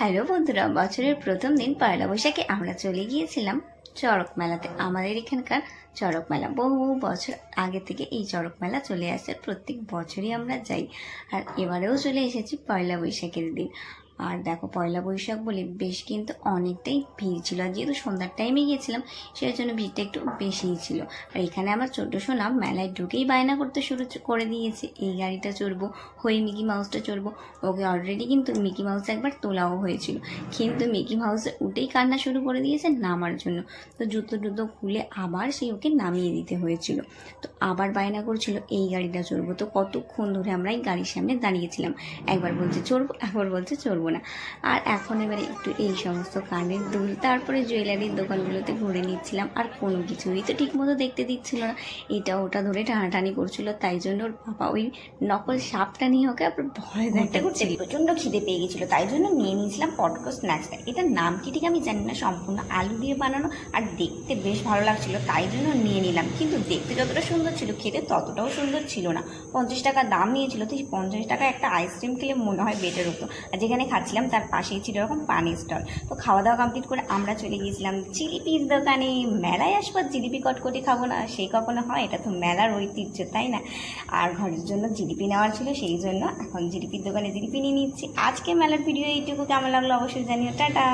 Hello বন্ধুরা, বছরের প্রথম দিন পয়লা বৈশাখে আমরা চলে গিয়েছিলাম চড়ক মেলাতে। আমাদের এখানকার চড়ক মেলা বহু বছর আগে থেকে এই চড়ক মেলা চলে আসছে, প্রত্যেক বছরই আমরা যাই। আর এবারেও চলে এসেছি পয়লা বৈশাখের দিন। আর দেখো, পয়লা বৈশাখ বলে বেশ কিন্তু অনেকটাই ভিড় ছিল, আর যেহেতু সন্ধ্যার টাইমে গিয়েছিলাম সেই জন্য ভিড়টা একটু বেশিই ছিল। আর এখানে আমার ছোট সোনা মেলায় ঢুকেই বায়না করতে শুরু করে দিয়েছে, এই গাড়িটা চড়বো, হয়ে মিকি মাউসটা চড়বো। ওকে অলরেডি কিন্তু মিকি মাউস একবার তোলাও হয়েছিল, কিন্তু মিকি মাউসে উঠেই কান্না শুরু করে দিয়েছে নামার জন্য। তো জুতো টুতো খুলে আবার সেই ওকে নামিয়ে দিতে হয়েছিল। তো আবার বায়না করছিল এই গাড়িটা চড়বো। তো কতক্ষণ ধরে আমরা এই গাড়ির সামনে দাঁড়িয়েছিলাম, একবার বলছে চড়বো, একবার বলছে চড়বো না। আর এখন এবারে একটু এই সমস্ত কানের দুল, তারপরে জুয়েলারির দোকানগুলোতে ঘুরে নিচ্ছিলাম। আর কোনো কিছুই তো ঠিক মতো দেখতে দিচ্ছিল না, এটা ওটা ধরে টানাটানি করছিল। তাই জন্য ওর বাবা ওই নকল সাপটা নিয়ে ওকে আবার ভয় দেখতে করছে। প্রচণ্ড খিদে পেয়ে গেছিলো, তাই জন্য নিয়ে নিয়েছিলাম পটকো স্ন্যাক্সটা। এটার নাম কি ঠিক আমি জানি না, সম্পূর্ণ আলু দিয়ে বানানো, আর দেখতে বেশ ভালো লাগছিল তাই জন্য নিয়ে নিলাম। কিন্তু দেখতে যতটা সুন্দর ছিল, খেতে ততটাও সুন্দর ছিল না। 50 টাকা দাম নিয়েছিল, তো 50 টাকা একটা আইসক্রিম খেলে মনে হয় বেটার হতো। আর যেখানে খাচ্ছিলাম তার পাশেই ছিল এরকম পানির স্টল। তো খাওয়া দাওয়া কমপ্লিট করে আমরা চলে গিয়েছিলাম জিলিপির দোকানে। মেলায় আসবার জিলিপি কটকটি খাবো না, সেই কখনো হয়? এটা তো মেলার ঐতিহ্য, তাই না? আর ঘরের জন্য জিলিপি নেওয়ার ছিল, সেই জন্য এখন জিলিপির দোকানে জিলিপি নিয়ে নিচ্ছি। আজকে মেলার ভিডিও এইটুকু, কেমন লাগলো অবশ্যই জানিও। টাটা।